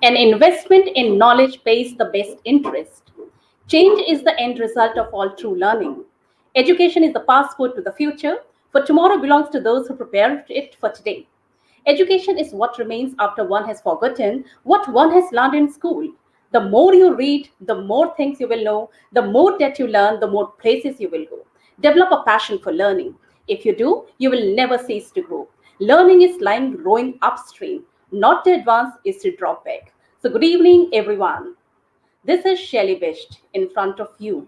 An investment in knowledge pays the best interest. Change is the end result of all true learning. Education is the passport to the future, for tomorrow belongs to those who prepare it for today. Education is what remains after one has forgotten what one has learned in school. The more you read, the more things you will know. The more that you learn, the more places you will go. Develop a passion for learning. If you do, you will never cease to grow. Learning is like rowing upstream, not to advance, is to drop back. So, good evening, everyone. This is Shelly Best in front of you,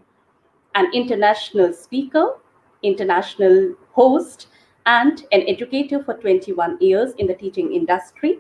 an international speaker, international host, and an educator for 21 years in the teaching industry,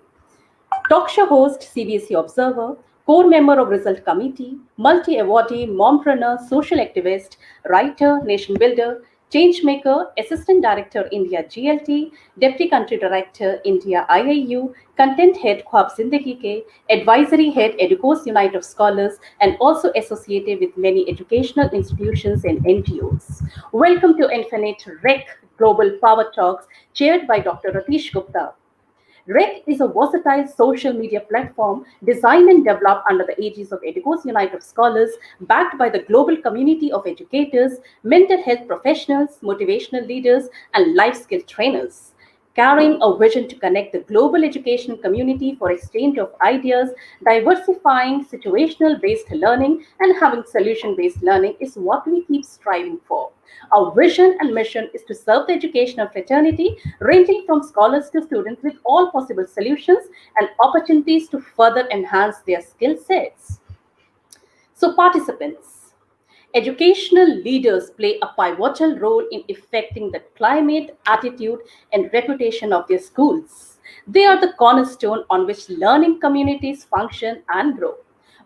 talk show host, CBSE Observer, core member of Result Committee, multi awardee, mompreneur, social activist, writer, nation builder, change maker, assistant director, India GLT, deputy country director, India IIU, content head, Khwab Zindagi Ke, advisory head, Educos Unite of Scholars, and also associated with many educational institutions and NGOs. Welcome to Infinite Rec Global Power Talks, chaired by Dr. Ratish Gupta. REC is a versatile social media platform designed and developed under the aegis of Educos Unite of Scholars, backed by the global community of educators, mental health professionals, motivational leaders, and life skill trainers. Carrying a vision to connect the global education community for exchange of ideas, diversifying situational based learning, and having solution based learning is what we keep striving for. Our vision and mission is to serve the educational fraternity, ranging from scholars to students, with all possible solutions and opportunities to further enhance their skill sets. So, participants, educational leaders play a pivotal role in affecting the climate, attitude, and reputation of their schools. They are the cornerstone on which learning communities function and grow.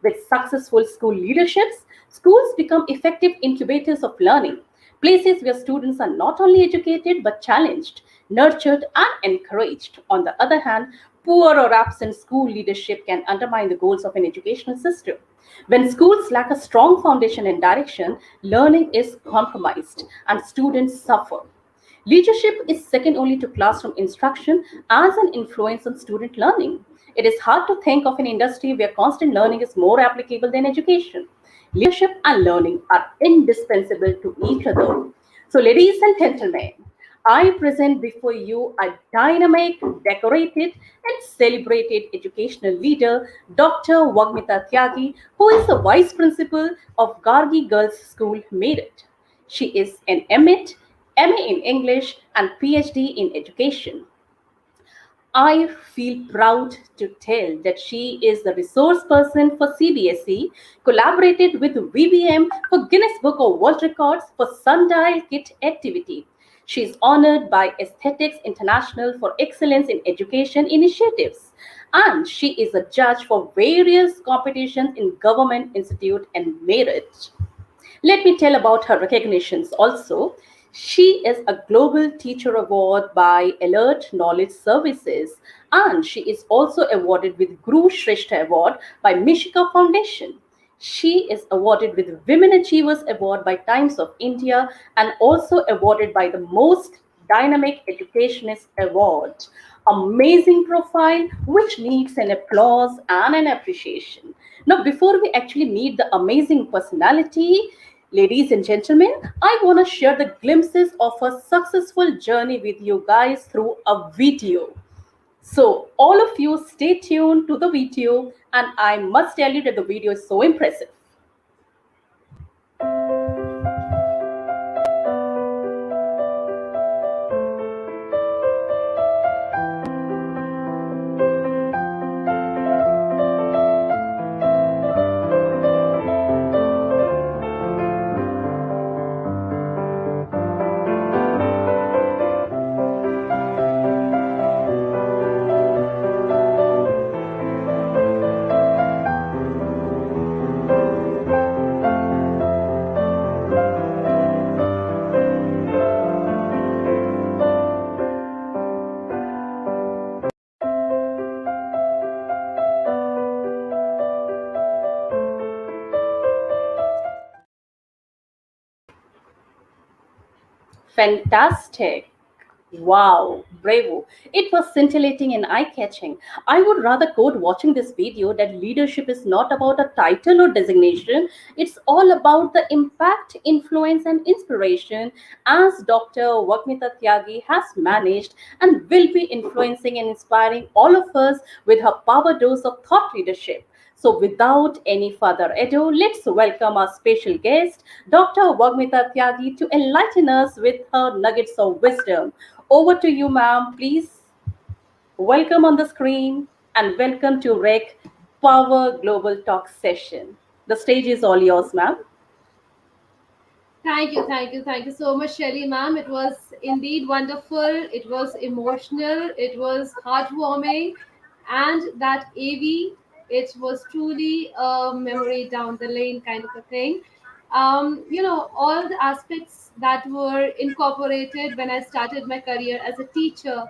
With successful school leaderships, schools become effective incubators of learning, places where students are not only educated but challenged, nurtured, and encouraged. On the other hand, poor or absent school leadership can undermine the goals of an educational system. When schools lack a strong foundation and direction, learning is compromised and students suffer. Leadership is second only to classroom instruction as an influence on student learning. It is hard to think of an industry where constant learning is more applicable than education. Leadership and learning are indispensable to each other. So, ladies and gentlemen, I present before you a dynamic, decorated, and celebrated educational leader, Dr. Wagmita Tyagi, who is the Vice Principal of Gargi Girls School, Meerut. She is an MEd, MA in English, and PhD in Education. I feel proud to tell that she is the resource person for CBSE, collaborated with VBM for Guinness Book of World Records for Sundial Kit activity. She is honored by Aesthetics International for excellence in education initiatives, and she is a judge for various competitions in government institute and merit. Let me tell about her recognitions also. She is a Global Teacher Award by Alert Knowledge Services, and she is also awarded with Guru Shrestha Award by Mishika Foundation. She is awarded with Women Achievers Award by Times of India and also awarded by the Most Dynamic Educationist Award. Amazing profile which needs an applause and an appreciation. Now, before we actually meet the amazing personality, ladies and gentlemen, I want to share the glimpses of a successful journey with you guys through a video. So, all of you stay tuned to the video, and I must tell you that the video is so impressive. Fantastic. Wow, bravo. It was scintillating and eye catching. I would rather quote watching this video that leadership is not about a title or designation, it's all about the impact, influence, and inspiration as Dr. Vagmita Tyagi has managed and will be influencing and inspiring all of us with her power dose of thought leadership. So, without any further ado, let's welcome our special guest, Dr. Vagmita Tyagi, to enlighten us with her nuggets of wisdom. Over to you, ma'am. Please welcome on the screen and welcome to REC Power Global Talk session. The stage is all yours, ma'am. Thank you so much, Shelly, ma'am. It was indeed wonderful. It was emotional. It was heartwarming, and that AV, it was truly a memory down the lane kind of a thing. All the aspects that were incorporated when I started my career as a teacher.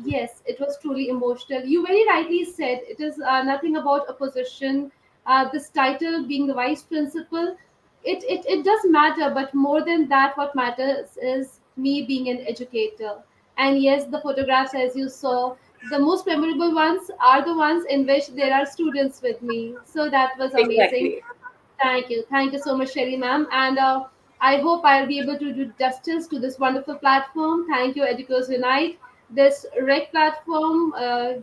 Yes, it was truly emotional. You very rightly said it is nothing about a position. This title being the vice principal, it does matter, but more than that, what matters is me being an educator. And yes, the photographs, as you saw, the most memorable ones are the ones in which there are students with me. So that was amazing. Exactly. Thank you so much, Sherry ma'am. And I hope I'll be able to do justice to this wonderful platform. Thank you, Educators Unite. This REC platform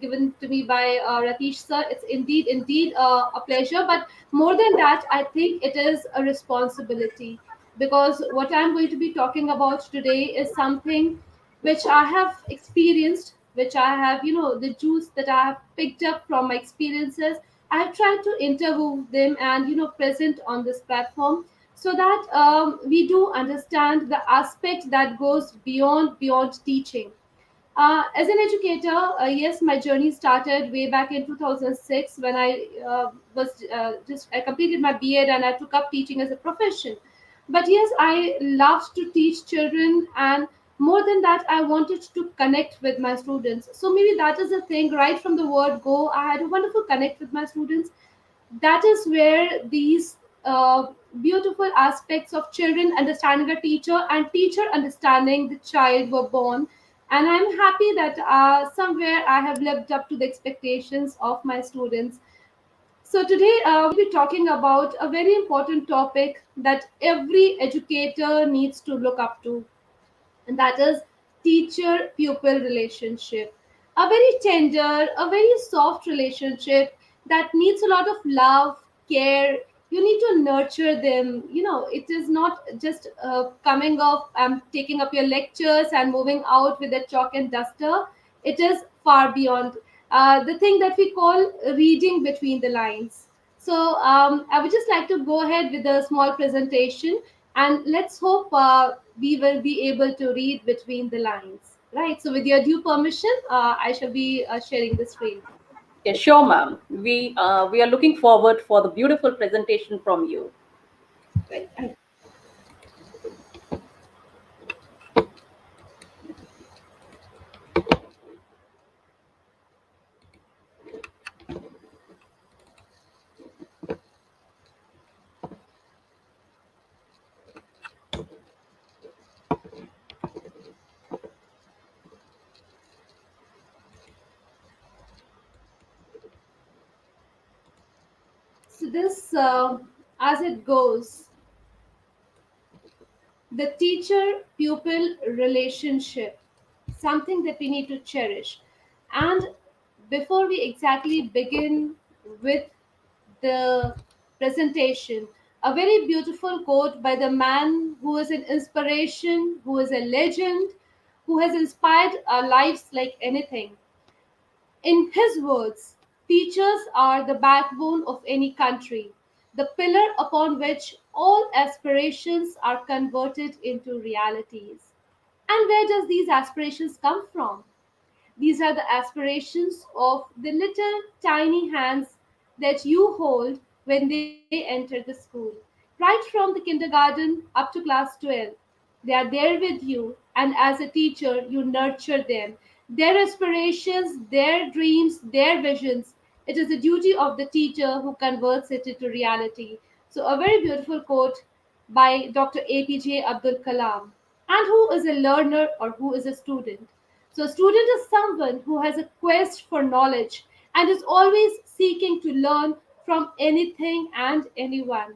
given to me by Ratish sir, it's indeed a pleasure. But more than that, I think it is a responsibility, because what I'm going to be talking about today is something which I have experienced, which I have, the juice that I have picked up from my experiences. I've tried to interview them and, present on this platform so that we do understand the aspect that goes beyond teaching. As an educator, yes, my journey started way back in 2006 when I completed my B.Ed and I took up teaching as a profession. But yes, I loved to teach children, and more than that, I wanted to connect with my students. So maybe that is the thing. Right from the word go, I had a wonderful connect with my students. That is where these beautiful aspects of children understanding a teacher and teacher understanding the child were born. And I'm happy that somewhere I have lived up to the expectations of my students. So today we'll be talking about a very important topic that every educator needs to look up to, and that is teacher pupil relationship. A very tender, a very soft relationship that needs a lot of love, care. You need to nurture them. It is not just coming off, taking up your lectures and moving out with a chalk and duster. It is far beyond the thing that we call reading between the lines. So I would just like to go ahead with a small presentation, and let's hope we will be able to read between the lines. Right. So, with your due permission, I shall be sharing the screen. Yeah, sure, ma'am. We are looking forward for the beautiful presentation from you. Right. So, this, as it goes, the teacher pupil relationship, something that we need to cherish. And before we exactly begin with the presentation, a very beautiful quote by the man who is an inspiration, who is a legend, who has inspired our lives like anything. In his words, teachers are the backbone of any country, the pillar upon which all aspirations are converted into realities. And where does these aspirations come from? These are the aspirations of the little tiny hands that you hold when they enter the school. Right from the kindergarten up to class 12, they are there with you, and as a teacher, you nurture them. Their aspirations, their dreams, their visions. It is the duty of the teacher who converts it into reality. So, a very beautiful quote by Dr. APJ Abdul Kalam. And who is a learner or who is a student? So, a student is someone who has a quest for knowledge and is always seeking to learn from anything and anyone.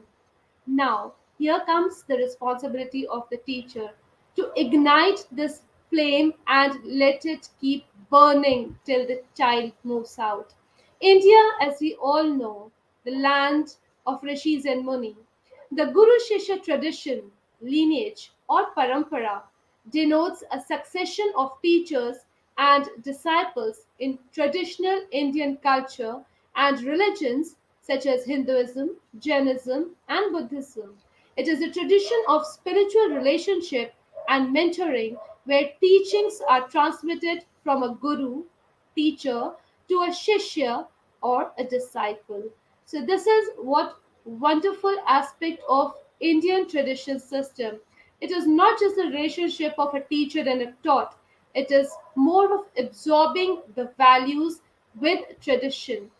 Now, here comes the responsibility of the teacher to ignite this flame and let it keep burning till the child moves out. India, as we all know, the land of rishis and muni, the Guru Shishya tradition, lineage, or parampara denotes a succession of teachers and disciples in traditional Indian culture and religions such as Hinduism, Jainism, and Buddhism. It is a tradition of spiritual relationship and mentoring where teachings are transmitted from a guru, teacher, to a shishya or a disciple. So this is what wonderful aspect of Indian tradition system. It is not just the relationship of a teacher and a taught. It is more of absorbing the values with tradition.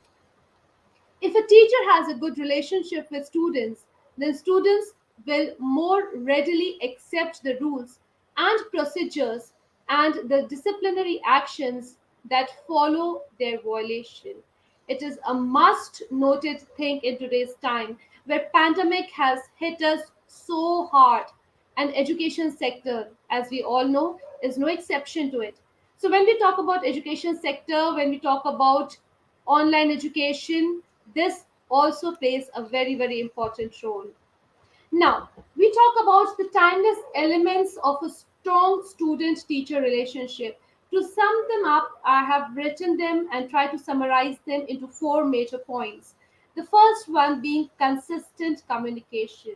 If a teacher has a good relationship with students, then students will more readily accept the rules and procedures and the disciplinary actions that follow their violation. It is a must noted thing in today's time where pandemic has hit us so hard, and education sector, as we all know, is no exception to it. So when we talk about education sector, when we talk about online education, this also plays a very, very important role. Now, we talk about the timeless elements of a strong student teacher relationship. To sum them up, I have written them and tried to summarize them into four major points. The first one being consistent communication.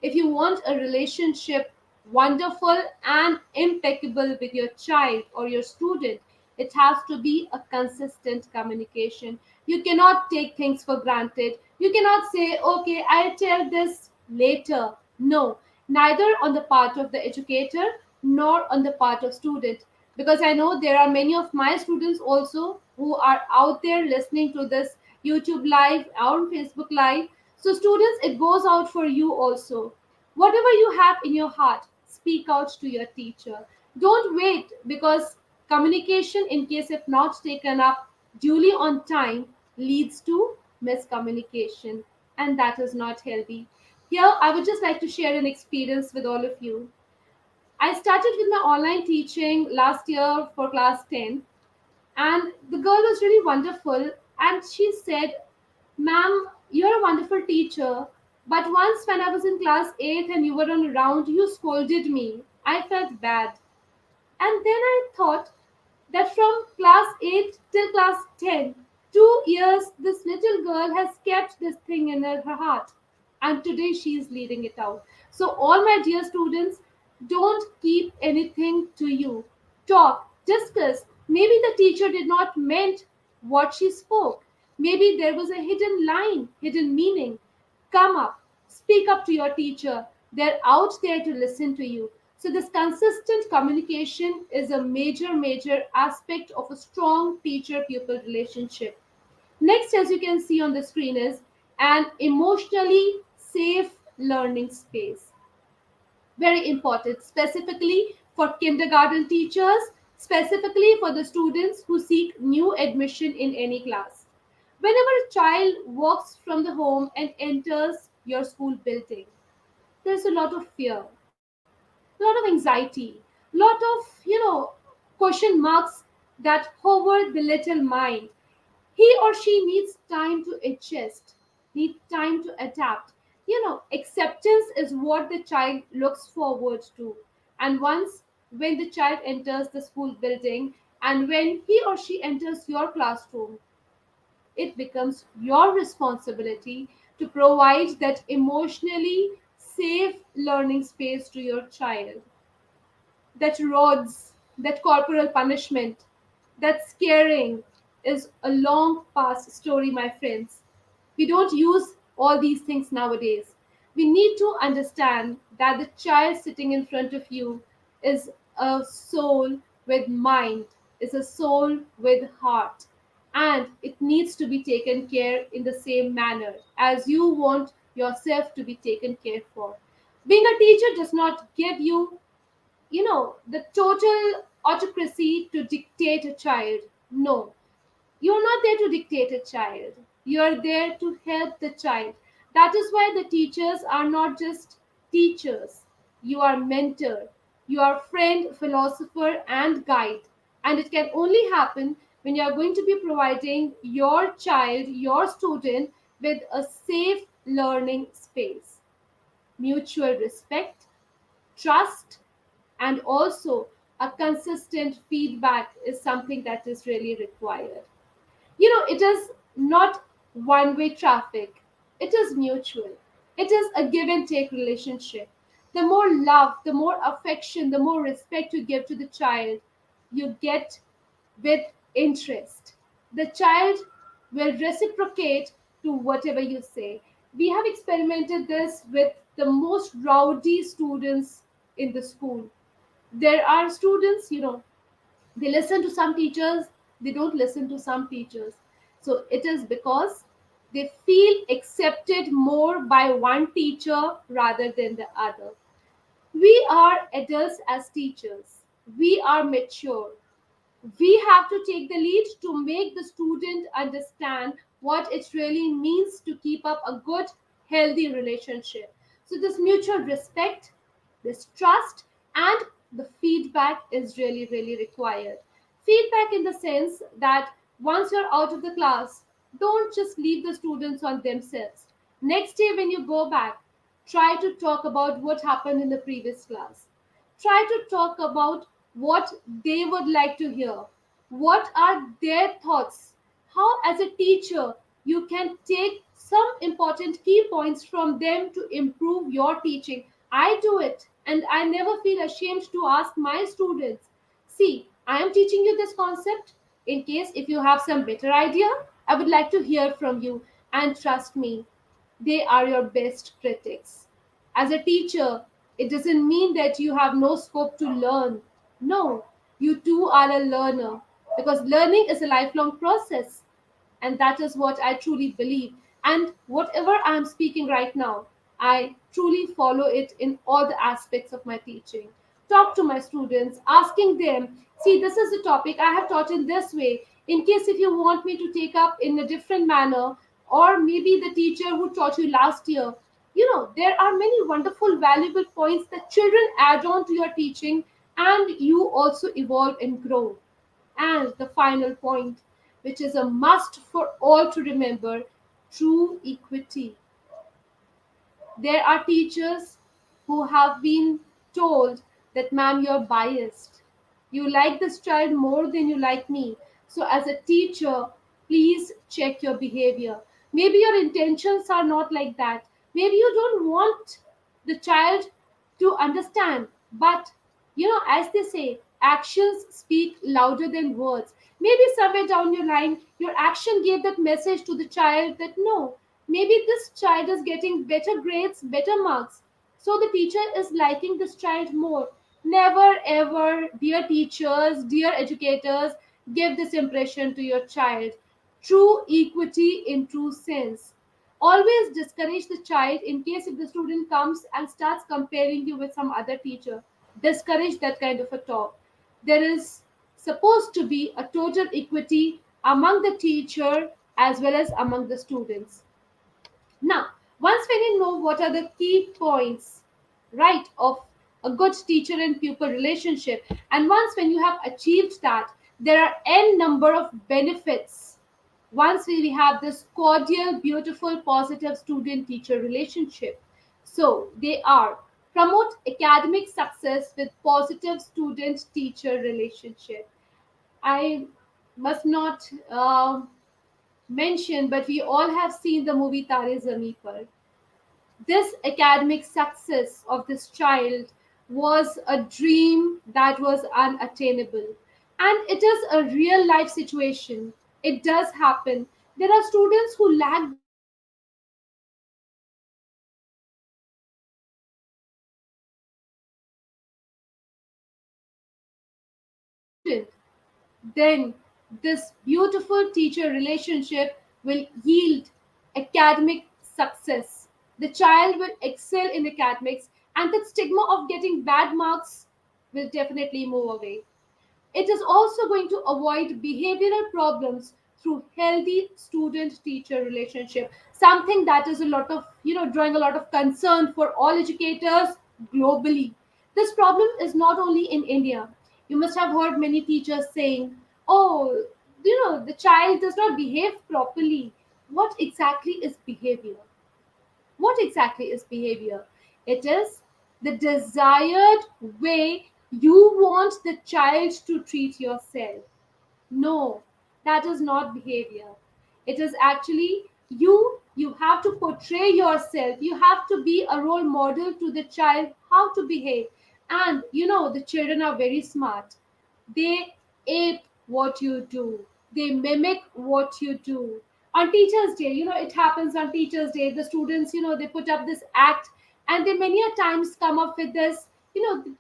If you want a relationship wonderful and impeccable with your child or your student, it has to be a consistent communication. You cannot take things for granted. You cannot say, okay, I'll tell this later. No, neither on the part of the educator nor on the part of student. Because I know there are many of my students also who are out there listening to this YouTube live or Facebook live. So, students, it goes out for you also. Whatever you have in your heart, speak out to your teacher. Don't wait, because communication, in case if not taken up duly on time, leads to miscommunication, and that is not healthy. Here, I would just like to share an experience with all of you. I started with my online teaching last year for class 10, and the girl was really wonderful. And she said, "Ma'am, you're a wonderful teacher, but once when I was in class 8 and you were on a round, you scolded me. I felt bad." And then I thought that from class 8 till class 10, 2 years, this little girl has kept this thing in her heart. And today she is leading it out. So, all my dear students, don't keep anything to you. Talk, discuss. Maybe the teacher did not meant what she spoke. Maybe there was a hidden line, hidden meaning. Come up, speak up to your teacher. They're out there to listen to you. So, this consistent communication is a major, major aspect of a strong teacher pupil relationship. Next, as you can see on the screen, is an emotionally safe learning space. Very important, specifically for kindergarten teachers, specifically for the students who seek new admission in any class. Whenever a child walks from the home and enters your school building, there's a lot of fear, a lot of anxiety, a lot of, question marks that hover the little mind. He or she needs time to adjust, needs time to adapt. Acceptance is what the child looks forward to. And once when the child enters the school building and when he or she enters your classroom, it becomes your responsibility to provide that emotionally safe learning space to your child. That rods, that corporal punishment, that scaring is a long past story, my friends. We don't use all these things nowadays. We need to understand that the child sitting in front of you is a soul with mind, is a soul with heart, and it needs to be taken care in the same manner as you want yourself to be taken care for. Being a teacher does not give you the total autocracy to dictate a child. No, you're not there to dictate a child. You're there to help the child. That is why the teachers are not just teachers. You are mentor, you are friend, philosopher, and guide. And it can only happen when you are going to be providing your child, your student, with a safe learning space, mutual respect, trust, and also a consistent feedback is something that is really required. It is not one way traffic, it is mutual. It is a give and take relationship. The more love, the more affection, the more respect you give to the child, you get with interest. The child will reciprocate to whatever you say. We have experimented this with the most rowdy students in the school. There are students, they listen to some teachers, they don't listen to some teachers. So it is because they feel accepted more by one teacher rather than the other. We are adults as teachers, we are mature, we have to take the lead to make the student understand what it really means to keep up a good, healthy relationship. So, this mutual respect, this trust, and the feedback is really, really required. Feedback in the sense that once you're out of the class, don't just leave the students on themselves. Next day, when you go back, try to talk about what happened in the previous class. Try to talk about what they would like to hear. What are their thoughts? How, as a teacher, you can take some important key points from them to improve your teaching. I do it, and I never feel ashamed to ask my students, see, I am teaching you this concept. In case if you have some better idea, I would like to hear from you. And trust me, they are your best critics. As a teacher, it doesn't mean that you have no scope to learn. No, you too are a learner because learning is a lifelong process. And that is what I truly believe. And whatever I'm speaking right now, I truly follow it in all the aspects of my teaching. Talk to my students, asking them, see, this is the topic I have taught in this way. In case if you want me to take up in a different manner, or maybe the teacher who taught you last year, there are many wonderful, valuable points that children add on to your teaching, and you also evolve and grow. And the final point, which is a must for all to remember, true equity. There are teachers who have been told that, ma'am, you're biased. You like this child more than you like me. So, as a teacher, please check your behavior. Maybe your intentions are not like that. Maybe you don't want the child to understand. But, as they say, actions speak louder than words. Maybe somewhere down your line, your action gave that message to the child that no, maybe this child is getting better grades, better marks. So the teacher is liking this child more. Never ever, dear teachers, dear educators, give this impression to your child. True equity in true sense. Always discourage the child in case if the student comes and starts comparing you with some other teacher. Discourage that kind of a talk. There is supposed to be a total equity among the teacher as well as among the students. Now, once when you know what are the key points, right, of a good teacher and pupil relationship, and once when you have achieved that, there are n number of benefits. Once we have this cordial, beautiful, positive student-teacher relationship. So they are promote academic success with positive student-teacher relationship. I must not mention, but we all have seen the movie Tare Zameen Par. This academic success of this child was a dream that was unattainable. And it is a real life situation. It does happen. There are students who lack the confidence to speak in front of the class. They are shy. They are timid. But as a student, then this beautiful teacher relationship will yield academic success. The child will excel in academics, and the stigma of getting bad marks will definitely move away. It is also going to avoid behavioral problems through healthy student teacher relationship, something that is a lot of, drawing a lot of concern for all educators globally. This problem is not only in India. You must have heard many teachers saying, oh, the child does not behave properly. What exactly is behavior? What exactly is behavior? It is the desired way you want the child to treat yourself. No, that is not behavior. It is actually you have to portray yourself. You have to be a role model to the child how to behave. And the children are very smart. They ape what you do. They mimic what you do. On Teachers' Day, it happens on Teachers' Day. The students, they put up this act, and they many a times come up with this.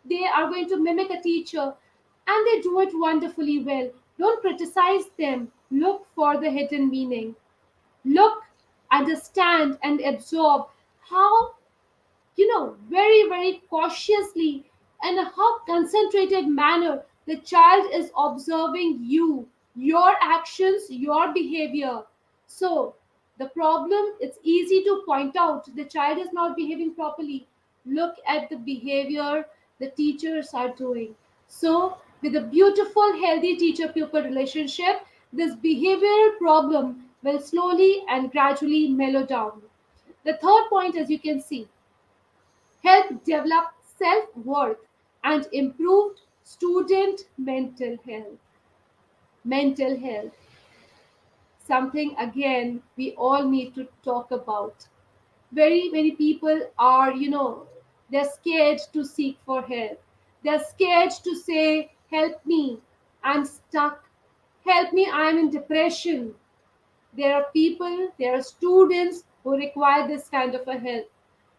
They are going to mimic a teacher, and they do it wonderfully well. Don't criticize them. Look for the hidden meaning. Look, understand, and absorb how, very, very cautiously and how concentrated manner the child is observing you, your actions, your behavior. So, the problem, it's easy to point out the child is not behaving properly. Look at the behavior the teachers are doing. So, with a beautiful, healthy teacher pupil relationship, this behavioral problem will slowly and gradually mellow down. The third point, as you can see, help develop self worth and improved student mental health. Mental health, something again we all need to talk about. Very many people are, they're scared to seek for help. They're scared to say, help me, I'm stuck. Help me, I'm in depression. There are people, there are students who require this kind of a help.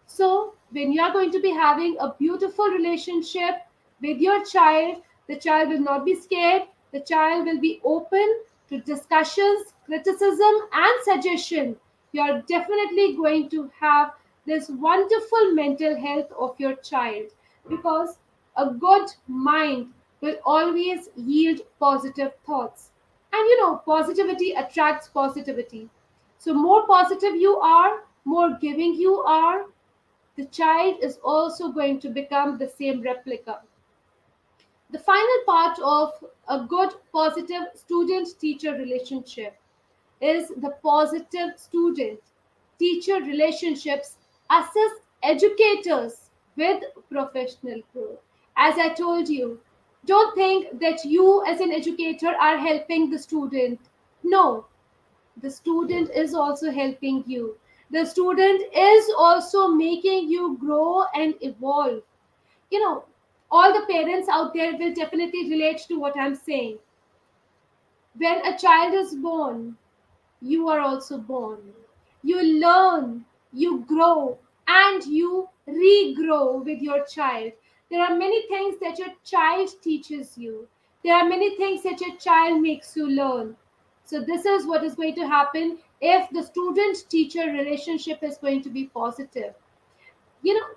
So, when you are going to be having a beautiful relationship with your child, the child will not be scared. The child will be open to discussions, criticism, and suggestion. You are definitely going to have this wonderful mental health of your child, because a good mind will always yield positive thoughts. And positivity attracts positivity. So, more positive you are, more giving you are, the child is also going to become the same replica. The final part of a good, positive student teacher relationship is the positive student teacher relationships assist educators with professional growth. As I told you, don't think that you, as an educator, are helping the student. No, the student is also helping you. The student is also making you grow and evolve. You know, all the parents out there will definitely relate to what I'm saying. When a child is born, you are also born. You learn, you grow, and you regrow with your child. There are many things that your child teaches you. There are many things that your child makes you learn. So, this is what is going to happen if the student teacher relationship is going to be positive.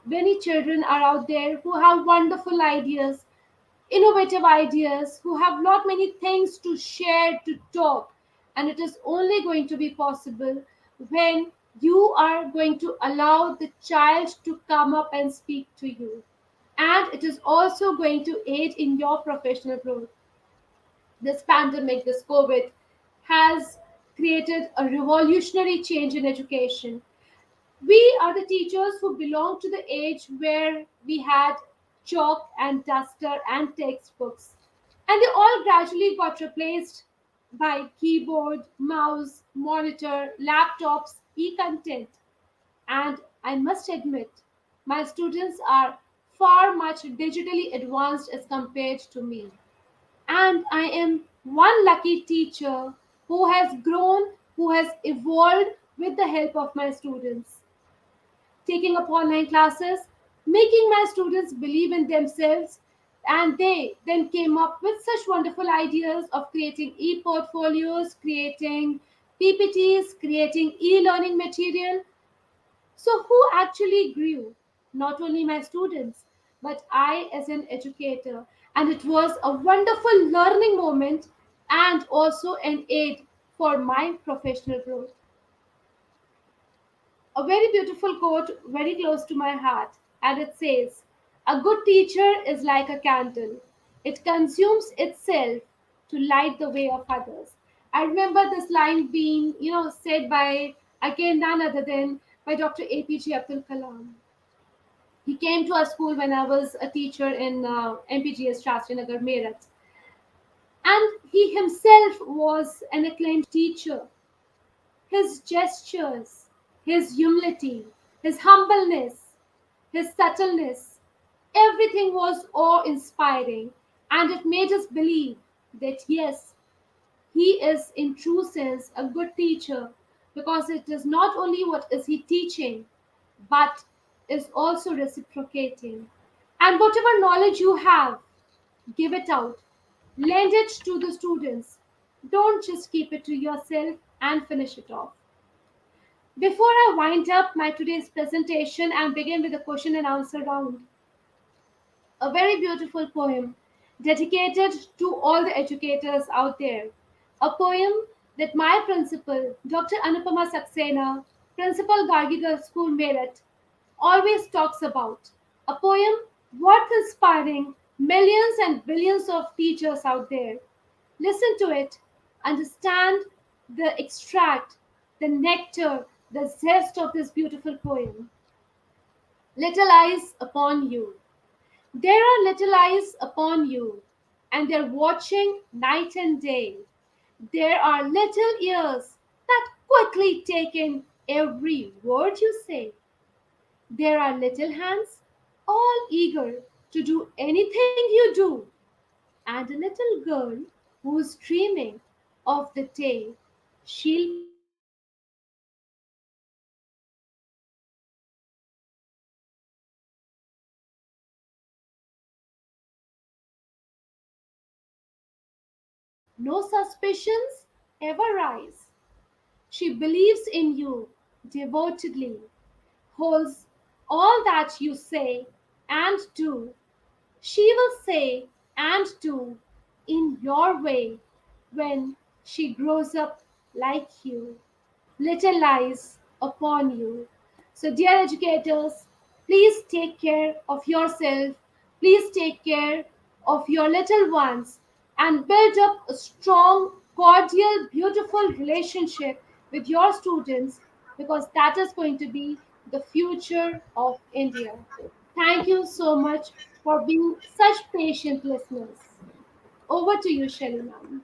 Many children are out there who have wonderful ideas, innovative ideas, who have lot many things to share, to talk. And it is only going to be possible when you are going to allow the child to come up and speak to you. And it is also going to aid in your professional growth. This pandemic, this COVID, has created a revolutionary change in education. We are the teachers who belong to the age where we had chalk and duster and textbooks. And they all gradually got replaced by keyboard, mouse, monitor, laptops, e content. And I must admit, my students are far much digitally advanced as compared to me. And I am one lucky teacher who has grown, who has evolved with the help of my students, taking up online classes, making my students believe in themselves. And they then came up with such wonderful ideas of creating e portfolios, creating PPTs, creating e learning material. So, who actually grew? Not only my students, but I as an educator. And it was a wonderful learning moment and also an aid for my professional growth. A very beautiful quote, very close to my heart, and it says, "A good teacher is like a candle, it consumes itself to light the way of others." I remember this line being, said by again none other than by Dr. APJ Abdul Kalam. He came to our school when I was a teacher in MPGS Shastri Nagar, Meerut. And he himself was an acclaimed teacher. His gestures, his humility, his humbleness, his subtleness, everything was awe inspiring, and it made us believe that yes, he is in true sense a good teacher, because it is not only what is he teaching, but is also reciprocating. And whatever knowledge you have, give it out, lend it to the students. Don't just keep it to yourself and finish it off. Before I wind up my today's presentation and begin with the question and answer round, a very beautiful poem dedicated to all the educators out there. A poem that my principal, Dr. Anupama Saxena, Principal Gargi Girls School Meerut, always talks about. A poem worth inspiring millions and billions of teachers out there. Listen to it, understand the extract, the nectar, the zest of this beautiful poem. Little eyes upon you. There are little eyes upon you, and they're watching night and day. There are little ears that quickly take in every word you say. There are little hands, all eager to do anything you do, and a little girl who's dreaming of the day she'll be a teacher. There are little eyes upon you, and there are little hands all eager to do anything you do. No suspicions ever rise. She believes in you devotedly, holds all that you say and do. She will say and do in your way when she grows up like you. Little lies upon you. So, dear educators, please take care of yourself, please take care of your little ones, and build up a strong, cordial, beautiful relationship with your students, because that is going to be the future of India. Thank you so much for being such patient listeners. Over to you, Shelly ma'am.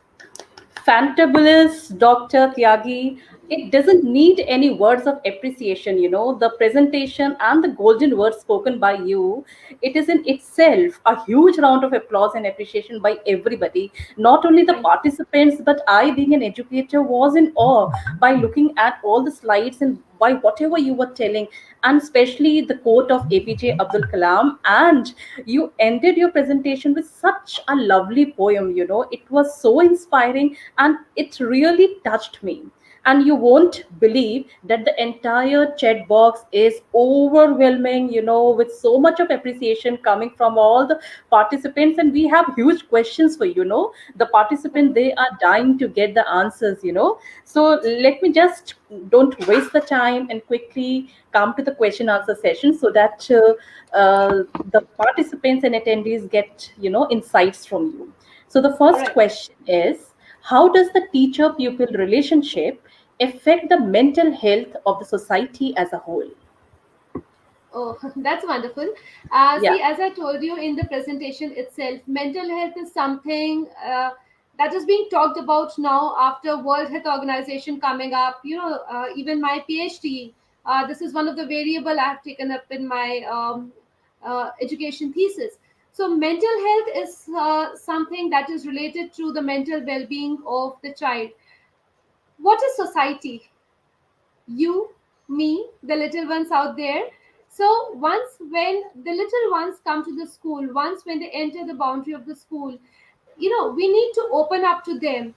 Fantabulous, Dr. Tyagi. It doesn't need any words of appreciation, the presentation and the golden words spoken by you. It is in itself a huge round of applause and appreciation by everybody, not only the Thank you. participants, but I, being an educator, was in awe by looking at all the slides and by whatever you were telling, and especially the quote of APJ Abdul Kalam. And you ended your presentation with such a lovely poem, it was so inspiring and it really touched me. And you won't believe that the entire chat box is overwhelming, with so much of appreciation coming from all the participants. And we have huge questions for the participants. They are dying to get the answers. So let me just don't waste the time and quickly come to the question answer session, so that the participants and attendees get insights from you. So the All first right. question is, how does the teacher pupil relationship affect the mental health of the society as a whole? Oh, that's wonderful. Yeah. See, as I told you in the presentation itself, mental health is something that is being talked about now after World Health Organization coming up. Even my PhD, this is one of the variable I've taken up in my education thesis. So, mental health is something that is related to the mental well-being of the child. What is society? You, me, the little ones out there. So once when the little ones come to the school, once when they enter the boundary of the school, we need to open up to them.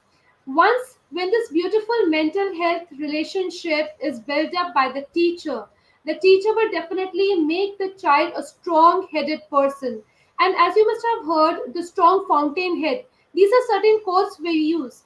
Once when this beautiful mental health relationship is built up by the teacher, The teacher will definitely make the child a strong headed person. And as you must have heard, the strong fountain head, these are certain quotes we use.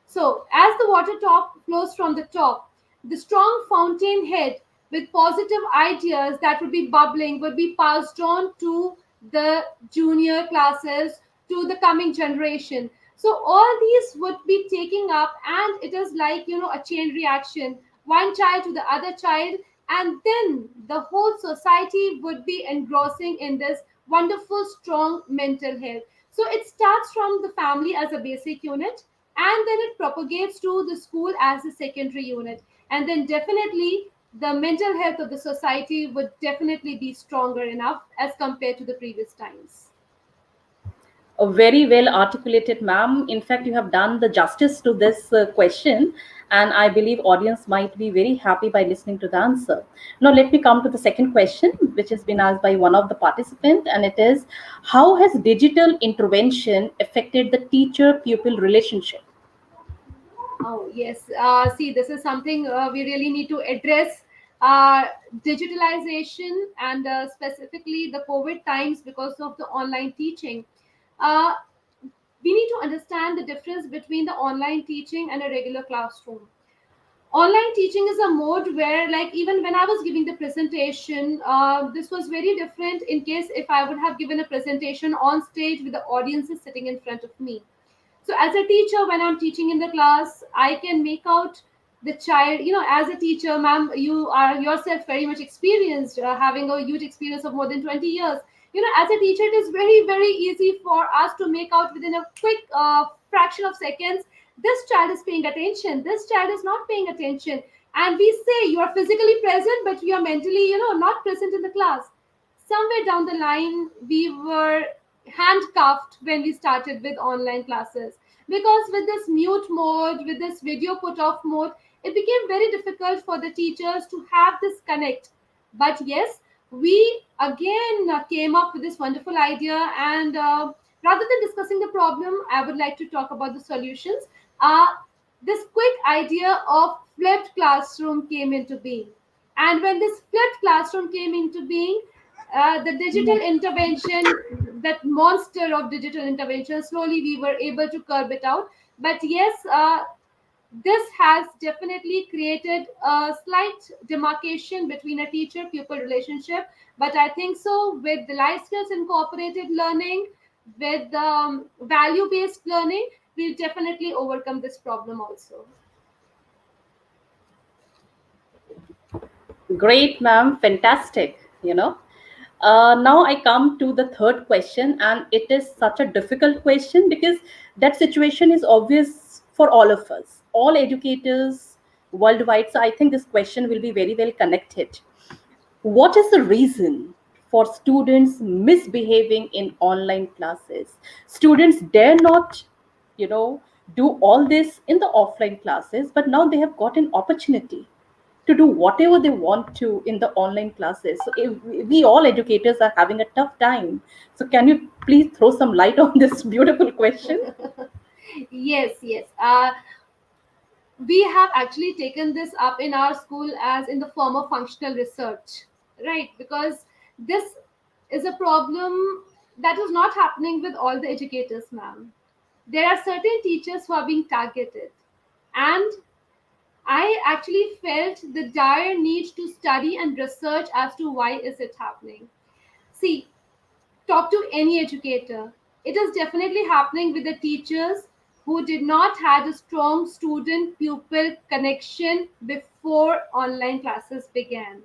So, as the water top flows from the top, the strong fountain head with positive ideas that would be bubbling would be passed on to the junior classes, to the coming generation. So all these would be taking up, and it is like, a chain reaction, one child to the other child, and then the whole society would be engrossing in this wonderful strong mental health. So it starts from the family as a basic unit, and then it propagates to the school as a secondary unit, and then definitely the mental health of the society would definitely be stronger enough as compared to the previous times. Very well articulated, ma'am. In fact, you have done the justice to this question, and I believe audience might be very happy by listening to the answer. Now, let me come to the second question, which has been asked by one of the participants, and it is, how has digital intervention affected the teacher-pupil relationship? Oh, yes. See, this is something we really need to address. Uh, Digitalization and specifically the COVID times because of the online teaching. Uh, we need to understand the difference between the online teaching and a regular classroom. Online teaching is a mode where, like, even when I was giving the presentation, this was very different in case if I would have given a presentation on stage with the audiences sitting in front of me. So as a teacher, when I'm teaching in the class, I can make out the child, as a teacher, ma'am, you are yourself very much experienced, having a huge experience of more than 20 years. As a teacher, it is very, very easy for us to make out within a quick fraction of seconds, this child is paying attention, this child is not paying attention. And we say you are physically present, but you are mentally, not present in the class. Somewhere down the line, we were handcuffed when we started with online classes, because with this mute mode, with this video put off mode, it became very difficult for the teachers to have this connect. But yes, we again came up with this wonderful idea, and rather than discussing the problem, I would like to talk about the solutions. uh, this quick idea of flipped classroom came into being. And when this flipped classroom came into being, the digital intervention, that monster of digital intervention, slowly we were able to curb it out. But yes, this has definitely created a slight demarcation between a teacher pupil relationship. But I think so, with the life skills incorporated learning, with value based learning, we'll definitely overcome this problem also. Great, ma'am. Fantastic. Now I come to the third question, and it is such a difficult question because that situation is obvious for all of us, all educators worldwide. So I think this question will be very well connected. What is the reason for students misbehaving in online classes? Students dare not, you know, do all this in the offline classes, but now they have got an opportunity to do whatever they want to in the online classes. So if we all educators are having a tough time. So can you please throw some light on this beautiful question? Yes, yes. We have actually taken this up in our school as in the form of functional research, right? Because this is a problem that is not happening with all the educators, ma'am. There are certain teachers who are being targeted, and I actually felt the dire need to study and research as to why is it happening. See, talk to any educator. It is definitely happening with the teachers who did not had a strong student pupil connection before online classes began.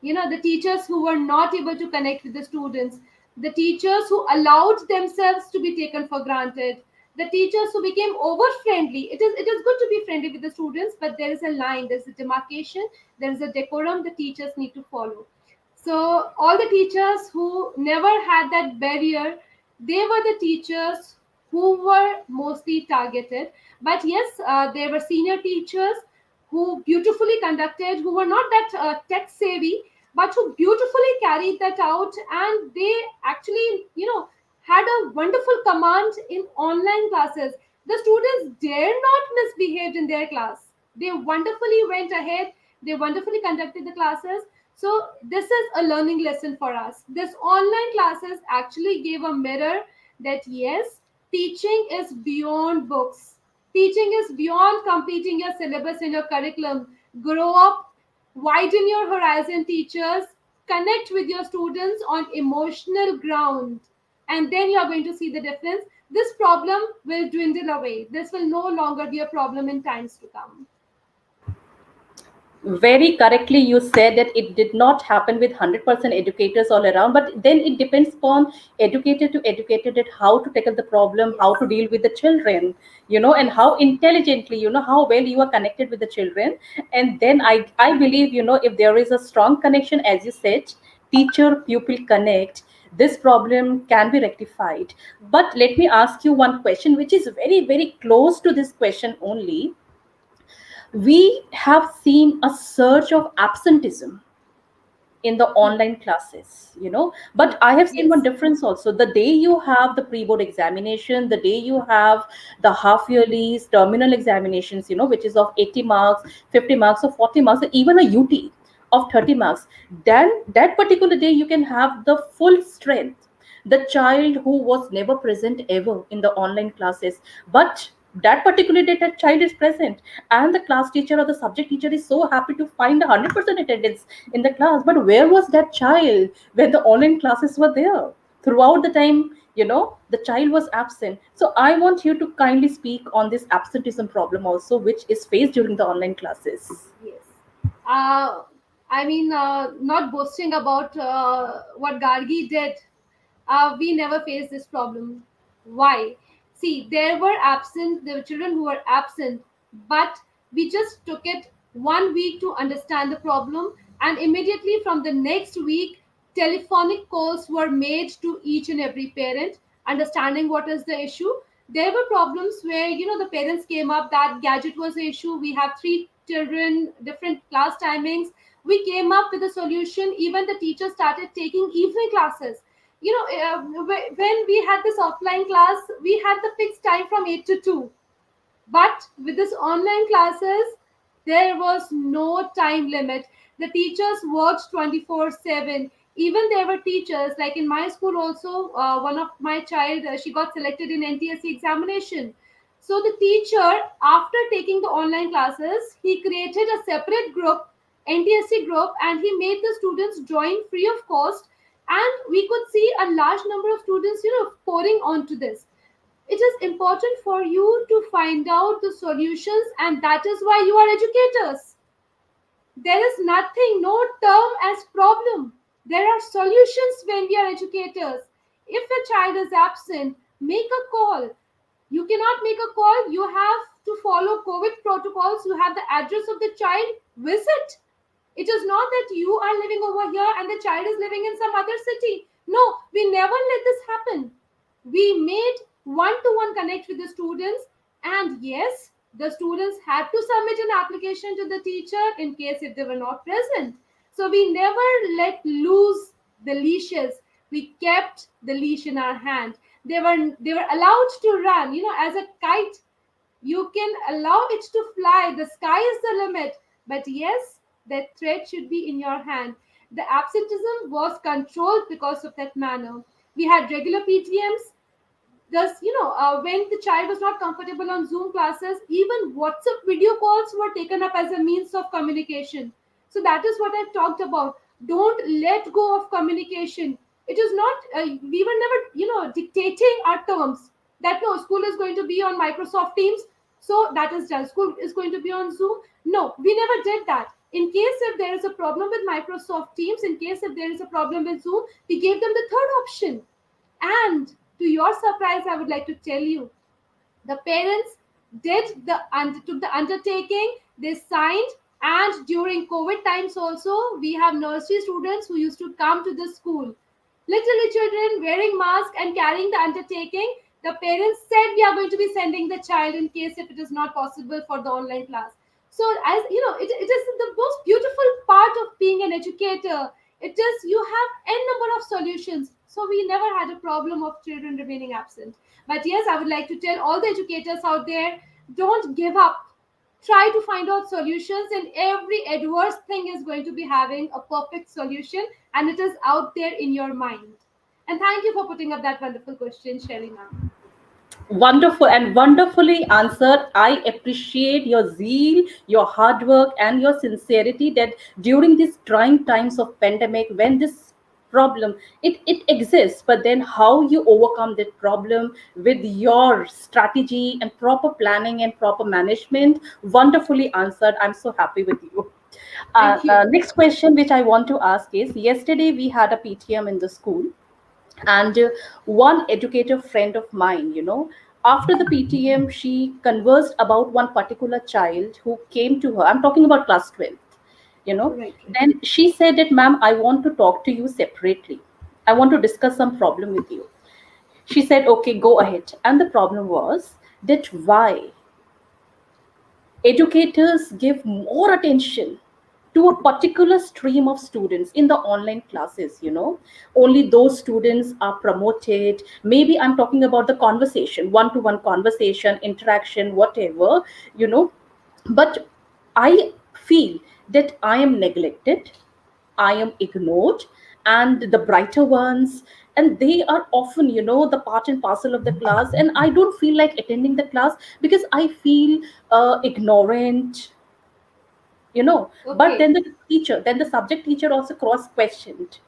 The teachers who were not able to connect with the students, the teachers who allowed themselves to be taken for granted, the teachers who became over friendly. It is good to be friendly with the students, but there is a line, there's a demarcation, there is a decorum the teachers need to follow. So all the teachers who never had that barrier, they were the teachers who were mostly targeted. But yes, there were senior teachers who beautifully conducted, who were not that tech savvy, but who beautifully carried that out. And they actually, had a wonderful command in online classes. The students dare not misbehave in their class. They wonderfully went ahead, they wonderfully conducted the classes. So this is a learning lesson for us. This online classes actually gave a mirror that yes, teaching is beyond books. Teaching is beyond completing your syllabus and your curriculum. Grow up, widen your horizon, teachers, connect with your students on emotional ground, and then you are going to see the difference. This problem will dwindle away. This will no longer be a problem in times to come. Very correctly you said that it did not happen with 100% educators all around, but then it depends upon educator to educator that how to tackle the problem, how to Yes. deal with the children, and Yes. how intelligently, how well you are connected with the children. And then I believe, if there is a strong connection, as you said, teacher pupil connect, this problem can be rectified. But let me ask you one question which is very very close to this question only. We have seen a surge of absenteeism in the online classes, but I have seen one Yes. difference also. The day you have the pre-board examination, the day you have the half yearlies, terminal examinations, which is of 80 marks, 50 marks, or 40 marks, or even a UT of 30 marks, then that particular day you can have the full strength, the child who was never present ever in the online classes, but that particular day that child is present, and the class teacher or the subject teacher is so happy to find 100% attendance in the class. But where was that child when the online classes were there? Throughout the time, the child was absent. So I want you to kindly speak on this absenteeism problem also, which is faced during the online classes. Yes. Uh, not boasting about what Gargi did. We never faced this problem. Why? See, there were children who were absent, but we just took it 1 week to understand the problem, and immediately from the next week, telephonic calls were made to each and every parent, understanding what is the issue. There were problems where the parents came up that gadget was the issue. We have three children, different class timings. We came up with a solution. Even the teachers started taking evening classes. When we had this offline class, we had the fixed time from 8 to 2, but with this online classes, there was no time limit. The teachers worked 24/7. Even there were teachers, like in my school also, one of my child, she got selected in NTSC examination. So the teacher, after taking the online classes, he created a separate group, NTSC group, and he made the students join free of cost. And we could see a large number of students, pouring onto this. It is important for you to find out the solutions, and that is why you are educators. There is nothing, no term as problem. There are solutions when we are educators. If a child is absent, make a call. You cannot make a call, you have to follow COVID protocols. You have the address of the child, visit. It is not that you are living over here and the child is living in some other city. No, we never let this happen. We made one to one connect with the students, and yes, the students had to submit an application to the teacher in case if they were not present. So we never let loose the leashes. We kept the leash in our hand. They were allowed to run, as a kite. You can allow it to fly. The sky is the limit. But yes, that thread should be in your hand. The absenteeism was controlled because of that manner. We had regular PTMs. Thus, when the child was not comfortable on Zoom classes, even WhatsApp video calls were taken up as a means of communication. So that is what I've talked about. Don't let go of communication. It is not, we were never, dictating our terms that no, school is going to be on Microsoft Teams. So that is done. School is going to be on Zoom. No, we never did that. In case if there is a problem with Microsoft Teams, in case if there is a problem with Zoom, we gave them the third option. And to your surprise, I would like to tell you, the parents took the undertaking. They signed, and during COVID times also, we have nursery students who used to come to the school. Literally, children wearing mask and carrying the undertaking. The parents said we are going to be sending the child in case if it is not possible for the online class. So, as you know, it is the most beautiful part of being an educator. It is you have n number of solutions. So we never had a problem of children remaining absent. But yes, I would like to tell all the educators out there, don't give up. try to find out solutions, and every adverse thing is going to be having a perfect solution, and it is out there in your mind. And thank you for putting up that wonderful question, Shelly ma'am. Wonderful and wonderfully answered. I appreciate your zeal, your hard work, and your sincerity that during these trying times of pandemic, when this problem it exists, but then how you overcome that problem with your strategy and proper planning and proper management, wonderfully answered. I'm so happy with you. Thank you. Next question which I want to ask is, yesterday we had a PTM in the school, and one educator friend of mine, after the PTM, she conversed about one particular child who came to her. I'm talking about class 12th, you know. Right, right. Then she said that, ma'am, I want to talk to you separately. I want to discuss some problem with you. She said, okay, go ahead. And the problem was that why educators give more attention to a particular stream of students in the online classes. Only those students are promoted. Maybe I'm talking about the conversation, one to one conversation, interaction, whatever. you know but I feel that I am neglected, I am ignored, and the brighter ones, and they are often, the part and parcel of the class, and I don't feel like attending the class because I feel ignorant. But Okay. then the subject teacher also cross questioned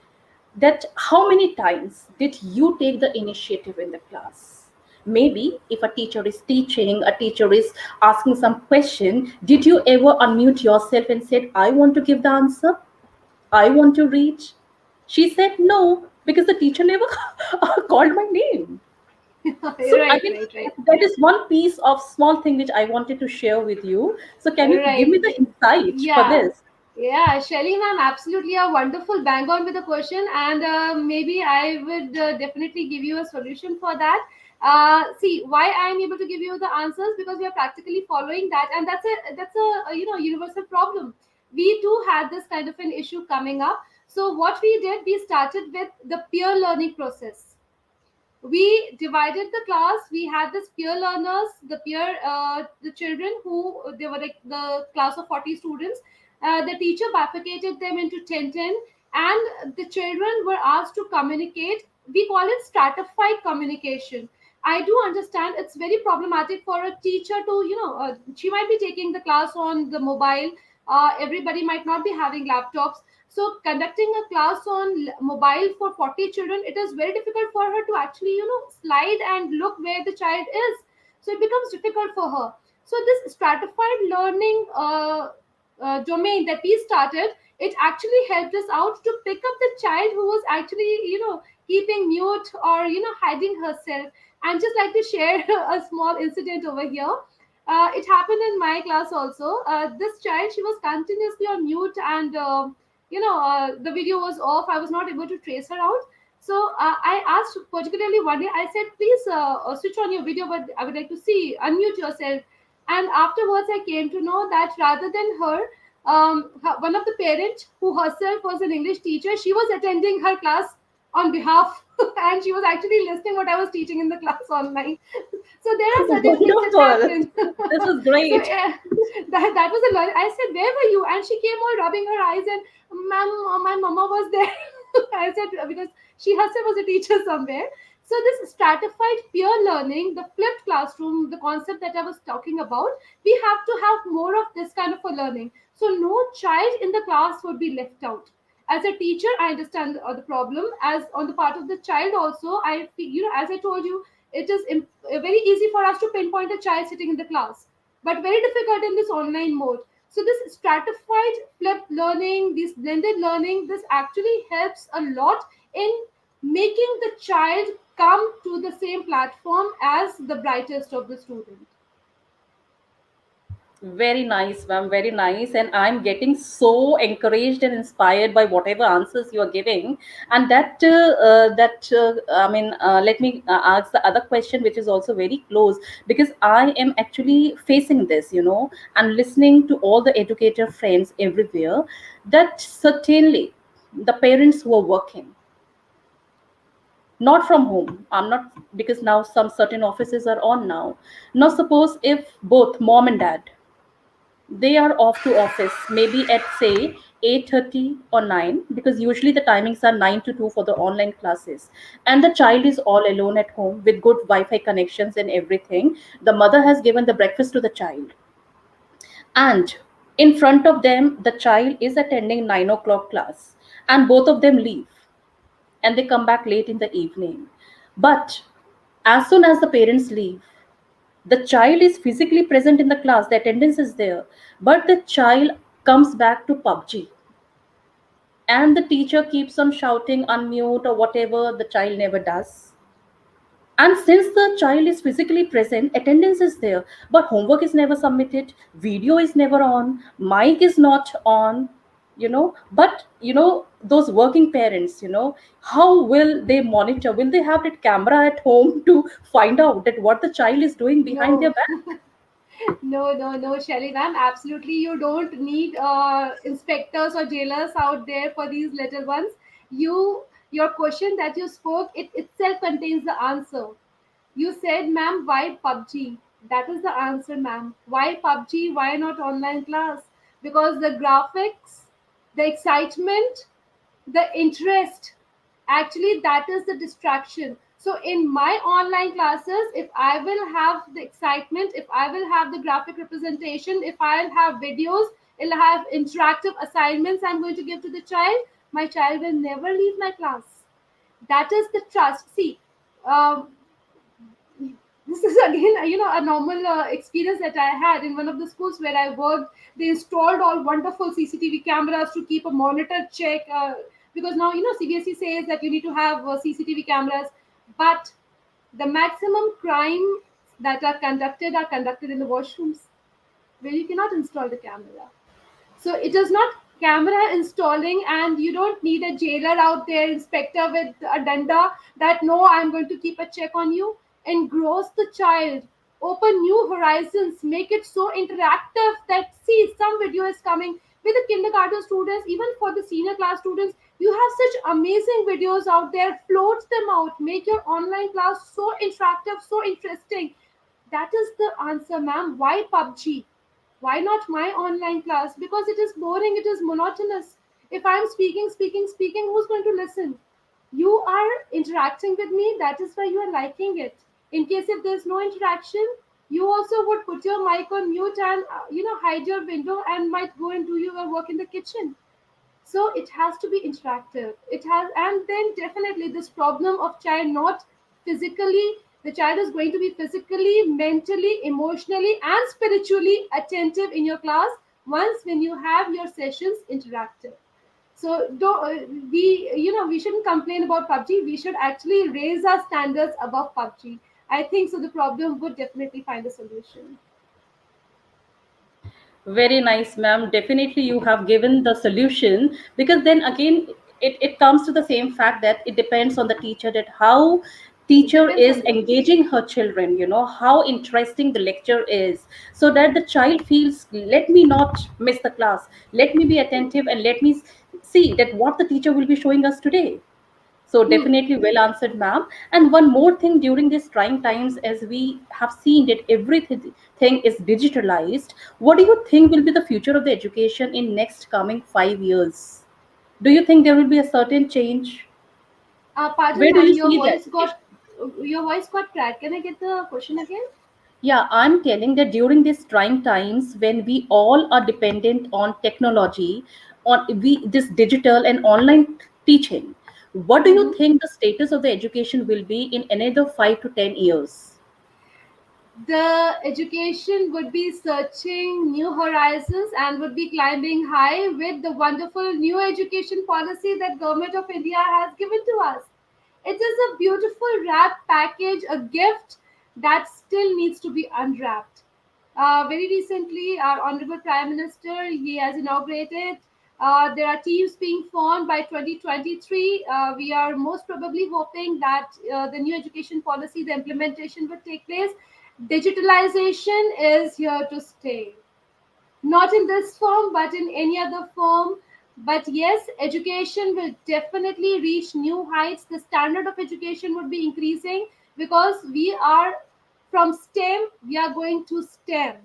that how many times did you take the initiative in the class. Maybe if a teacher is teaching, a teacher is asking some question, did you ever unmute yourself and said, I want to give the answer, I want to reach? She said no, because the teacher never called my name. So I Right, mean, right, right. that is one piece of small thing which I wanted to share with you. So can you give Right. me the insight for Yeah. this? Yeah, Shelly ma'am, absolutely a wonderful bang on with the question, and maybe I would definitely give you a solution for that. See, why I am able to give you the answers, because we are practically following that, and that's a universal problem. We too had this kind of an issue coming up. So what we did, we started with the peer learning process. We divided the class. We had this peer learners, the children who they were like the class of 40 students. The teacher bifurcated them into 10, and the children were asked to communicate. We call it stratified communication. I do understand it's very problematic for a teacher to, she might be taking the class on the mobile. Everybody might not be having laptops, so conducting a class on mobile for 40 children, it is very difficult for her to actually, slide and look where the child is. So it becomes difficult for her. So this stratified learning domain that we started, it actually helped us out to pick up the child who was actually, keeping mute or, hiding herself. And just like to share a small incident over here. It happened in my class also. This child, she was continuously on mute, and the video was off. I was not able to trace her out. So I asked particularly one day, I said, please switch on your video, but I would like to see, unmute yourself. And afterwards I came to know that rather than her, one of the parents who herself was an English teacher, she was attending her class on behalf, and she was actually listening what I was teaching in the class online. So there are certain things that Wonderful. happen. This is So great. yeah, that was a learn. I said, where were you? And she came all rubbing her eyes, and ma'am, my mama was there. I said, because she herself was a teacher somewhere. So this stratified peer learning, the flipped classroom, the concept that I was talking about, we have to have more of this kind of a learning. So no child in the class would be left out. As a teacher, I understand the problem. As on the part of the child also, I feel, as I told you, it is very easy for us to pinpoint a child sitting in the class, but very difficult in this online mode. So this stratified flipped learning, this blended learning, this actually helps a lot in making the child come to the same platform as the brightest of the student. Very nice, ma'am. Very nice. And I'm getting so encouraged and inspired by whatever answers you are giving. And let me ask the other question, which is also very close, because I am actually facing this, and listening to all the educator friends everywhere, that certainly the parents who are working, not from home, I'm not, because now some certain offices are on now. Now, suppose if both mom and dad, They are off to office maybe at say 8:30 or 9, because usually the timings are 9 to 2 for the online classes, and the child is all alone at home with good wi-fi connections and everything. The mother has given the breakfast to the child, and in front of them the child is attending 9 o'clock class, and both of them leave and they come back late in the evening. But as soon as the parents leave, the child is physically present in the class, the attendance is there, but the child comes back to PUBG, and the teacher keeps on shouting unmute or whatever, the child never does. And since the child is physically present, attendance is there, but homework is never submitted, video is never on, mic is not on, but those working parents, how will they monitor? Will they have that camera at home to find out that what the child is doing behind their No. back? No, Shelly ma'am. Absolutely, you don't need inspectors or jailers out there for these little ones. Your question that you spoke, it itself contains the answer. You said, ma'am, why PUBG? That is the answer, ma'am. Why PUBG? Why not online class? Because the graphics, the excitement, the interest, actually that is the distraction. So in my online classes, if I will have the excitement, if I will have the graphic representation, if I'll have videos, I'll have interactive assignments I'm going to give to the child, my child will never leave my class. That is the trust. See, um, this is again a normal experience that I had in one of the schools where I worked. They installed all wonderful CCTV cameras to keep a monitor check, because now CBSE says that you need to have CCTV cameras, but the maximum crime that are conducted in the washrooms, where you cannot install the camera. So it is not camera installing, and you don't need a jailer out there, inspector with a danda, that no, I'm going to keep a check on you. Engross the child, open new horizons, make it so interactive that, see, some video is coming with the kindergarten students, even for the senior class students. You have such amazing videos out there, float them out, make your online class so interactive, so interesting. That is the answer, ma'am. Why PUBG? Why not my online class? Because it is boring, it is monotonous. If I'm speaking, who's going to listen? You are interacting with me, that is why you are liking it. In case if there's no interaction, you also would put your mic on mute and hide your window and might go and do your work in the kitchen. So it has to be interactive, it has. And then definitely this problem of child not physically, the child is going to be physically, mentally, emotionally and spiritually attentive in your class once when you have your sessions interactive. So we shouldn't complain about PUBG, we should actually raise our standards above PUBG. I think so the problem would definitely find a solution. Very nice, ma'am. Definitely, you have given the solution, because then again, it comes to the same fact that it depends on the teacher, that how It teacher depends is on them. engaging her children, how interesting the lecture is, so that the child feels, let me not miss the class, let me be attentive, and let me see that what the teacher will be showing us today. So Hmm. definitely well answered, ma'am. And one more thing, during these trying times, as we have seen that everything is digitalized, what do you think will be the future of the education in next coming 5 years? Do you think there will be a certain change? Pardon, Where do ma'am, you see the education? your voice got cracked. Can I get the question again? Yeah, I'm telling that during these trying times when we all are dependent on technology, on this digital and online teaching, what do you Mhm. think the status of the education will be in another 5 to 10 years? The education would be searching new horizons and would be climbing high with the wonderful new education policy that government of India has given to us. It is a beautiful wrap package, a gift that still needs to be unwrapped. Very recently, our Honorable Prime Minister, he has inaugurated. There are teams being formed by 2023. We are most probably hoping that the new education policy, the implementation would take place. Digitalization is here to stay, not in this form but in any other form. But yes, education will definitely reach new heights, the standard of education would be increasing, because we are from STEM, we are going to STEM.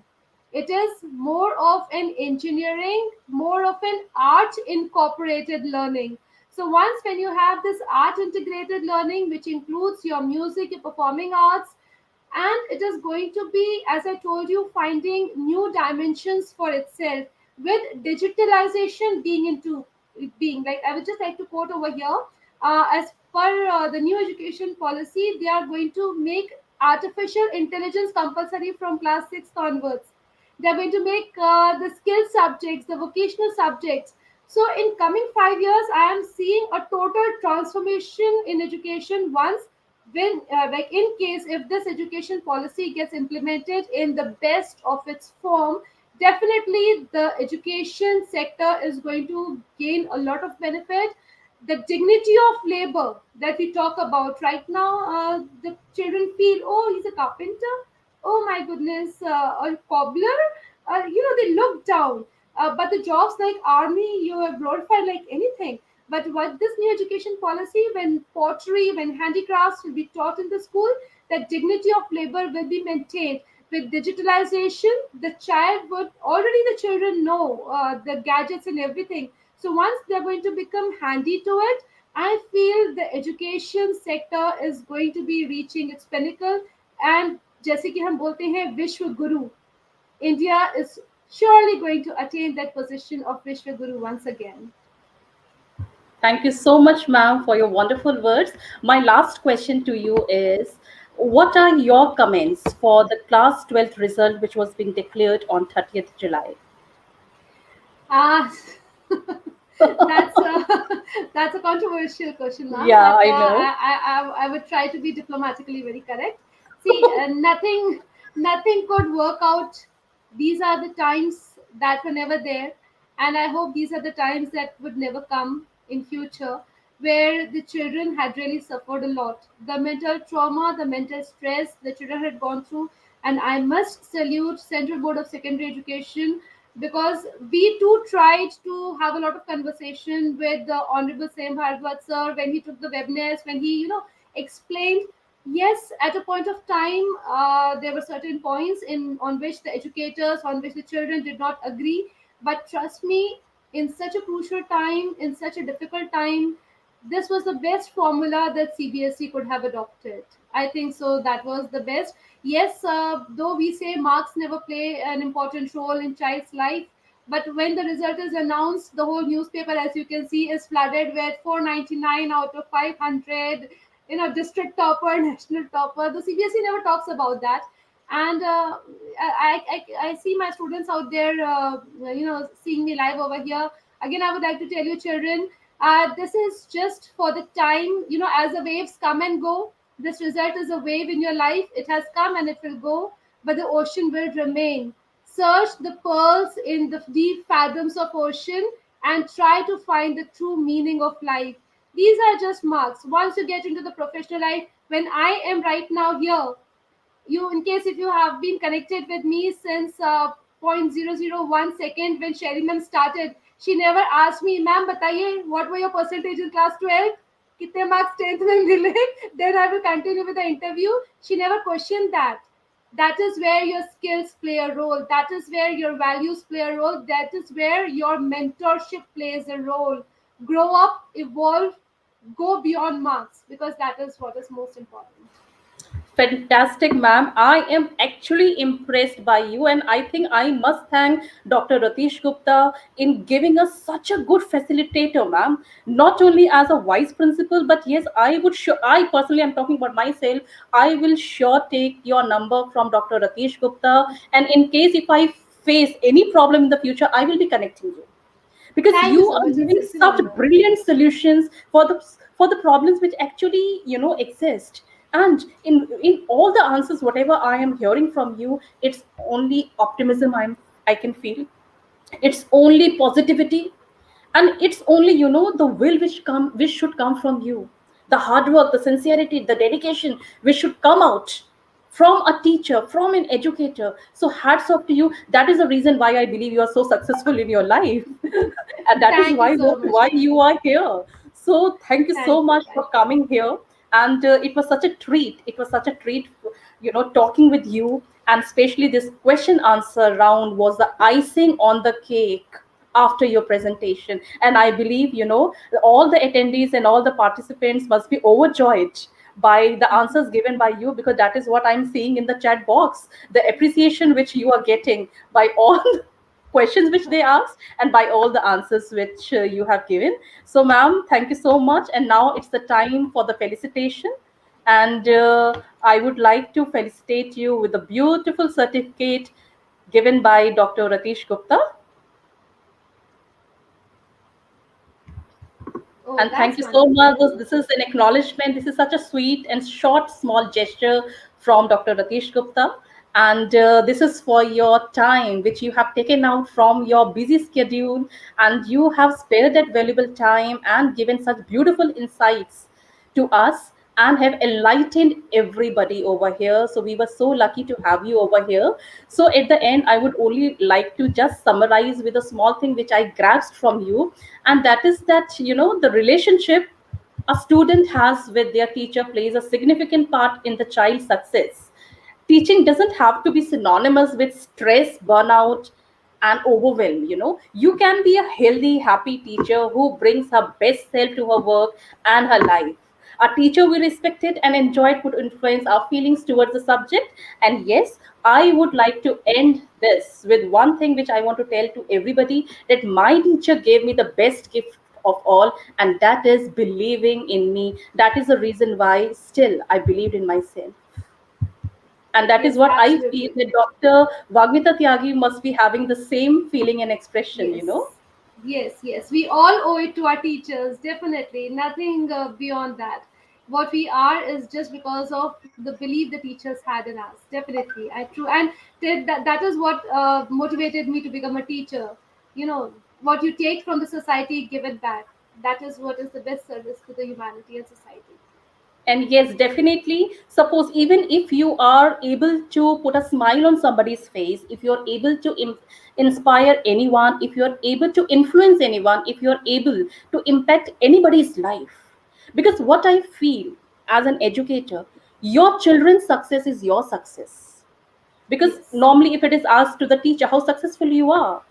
It is more of an engineering, more of an art incorporated learning. So once when you have this art integrated learning, which includes your music, your performing arts, and it is going to be, as I told you, finding new dimensions for itself, with digitalization being into being, like, I would just like to quote over here, as per the new education policy, they are going to make artificial intelligence compulsory from class 6 onwards. They are going to make the skill subjects, the vocational subjects. So in coming 5 years, I am seeing a total transformation in education once, when like, in case if this education policy gets implemented in the best of its form, definitely the education sector is going to gain a lot of benefit. The dignity of labor that we talk about right now, the children feel, oh, he's a carpenter, oh my goodness, a cobbler, they look down. But the jobs like army, you are glorified like anything. But what this new education policy, when pottery, when handicrafts will be taught in the school, the dignity of labor will be maintained. With digitalization, the child would already, the children know the gadgets and everything. So once they're going to become handy to it, I feel the education sector is going to be reaching its pinnacle. And जैसे कि हम बोलते हैं विश्व गुरु, India is surely going to attain that position of Vishwa Guru once again. Thank you so much, ma'am, for your wonderful words. My last question to you is, what are your comments for the class 12th result, which was being declared on 30th July? Ah, that's a, that's a controversial question, ma'am. Yeah, But I know. I would try to be diplomatically very correct. See, nothing could work out. These are the times that were never there, and I hope these are the times that would never come in future, where the children had really suffered a lot. The mental trauma, the mental stress the children had gone through, and I must salute Central Board of Secondary Education, because we too tried to have a lot of conversation with the Honorable Sam Bhardwaj sir when he took the webinars, when he, explained. Yes, at a point of time, there were certain points in on which the educators, on which the children did not agree. But trust me, in such a crucial time, in such a difficult time, this was the best formula that CBSE could have adopted. I think so. That was the best. Yes, though we say marks never play an important role in child's life, but when the result is announced, the whole newspaper, as you can see, is flooded with 499 out of 500. District topper, national topper. The CBSE never talks about that. And I see my students out there, seeing me live over here. Again, I would like to tell you, children, this is just for the time, as the waves come and go. This result is a wave in your life. It has come and it will go, but the ocean will remain. Search the pearls in the deep fathoms of ocean and try to find the true meaning of life. These are just marks. Once you get into the professional life, when I am right now here, you, in case if you have been connected with me since 0.001 second when Sherry ma'am started, she never asked me, ma'am, बताइए, what were your percentage in class 12? कितने marks 10th में मिले? Then I will continue with the interview. She never questioned that. That is where your skills play a role. That is where your values play a role. That is where your mentorship plays a role. Grow up, evolve, go beyond marks, because that is what is most important. Fantastic, ma'am. I am actually impressed by you, and I think I must thank Dr. Ratish Gupta in giving us such a good facilitator, ma'am. Not only as a vice principal, but yes, I would sure. I personally am talking about myself. I will sure take your number from Dr. Ratish Gupta, and in case if I face any problem in the future, I will be connecting you, because Thank you you so are much. giving It's an such honor. brilliant solutions for the problems which actually exist. And in all the answers whatever I am hearing from you, it's only optimism I can feel. It's only positivity, and it's only the will which should come from you, the hard work, the sincerity, the dedication which should come out from a teacher, from an educator. So hats off to you. That is the reason why I believe you are so successful in your life. And that is Thank you so much, why ma'am. you are here. So thank you so Thank you. much Thank for coming here. And it was such a treat, talking with you. and especially this question answer round was the icing on the cake after your presentation. And I believe, all the attendees and all the participants must be overjoyed by the answers given by you, because that is what I'm seeing in the chat box, the appreciation which you are getting by all the questions which they asked and by all the answers which you have given. So, ma'am, thank you so much. And now it's the time for the felicitation. And I would like to felicitate you with a beautiful certificate given by Dr. Ratish Gupta. Oh, And thank that's you so much. wonderful. This is an acknowledgement. This is such a sweet and short, small gesture from Dr. Ratish Gupta. And this is for your time, which you have taken out from your busy schedule. And you have spared that valuable time and given such beautiful insights to us and have enlightened everybody over here. So we were so lucky to have you over here. So at the end, I would only like to just summarize with a small thing which I grasped from you, and that is that the relationship a student has with their teacher plays a significant part in the child's success. Teaching doesn't have to be synonymous with stress, burnout, and overwhelm. You can be a healthy, happy teacher who brings her best self to her work and her life. A teacher we respected and enjoyed could influence our feelings towards the subject. And yes, I would like to end this with one thing which I want to tell to everybody, that my teacher gave me the best gift of all, and that is believing in me. That is the reason why still I believed in myself. And that is Yes, what I feel absolutely. that Dr. Vagmita Tyagi must be having the same feeling and expression. Yes. Yes, yes. We all owe it to our teachers, definitely. Nothing beyond that. What we are is just because of the belief the teachers had in us. Definitely. I true. And that is what motivated me to become a teacher. You know, what you take from the society, give it back. That is what is the best service to the humanity and society. And yes, definitely. Suppose even if you are able to put a smile on somebody's face, if you're able to inspire anyone, if you're able to influence anyone, if you're able to impact anybody's life. Because what I feel as an educator, your children's success is your success. Because Yes. normally, if it is asked to the teacher how successful you are,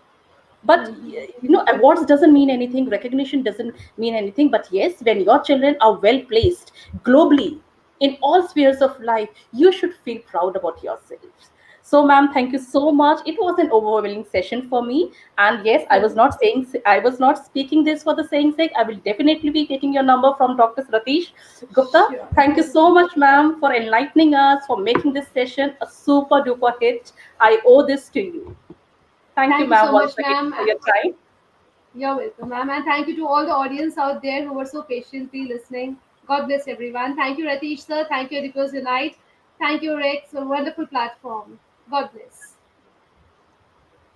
but Hmm. awards doesn't mean anything, recognition doesn't mean anything, but yes, when your children are well placed globally in all spheres of life, you should feel proud about yourselves. So, ma'am, thank you so much. It was an overwhelming session for me. And yes, Sure. I was not speaking this for the saying sake. I will definitely be taking your number from Dr. Ratish Gupta. Sure. Thank you so much, ma'am, for enlightening us, for making this session a super duper hit. I owe this to you. Thank you, Thank you ma'am, so once much, again ma'am. for your time. You're welcome, ma'am. And thank you to all the audience out there who were so patiently listening. God bless everyone. Thank you, Ratish sir. Thank you, Educators Unite. Thank you, Rex. A wonderful platform. God bless.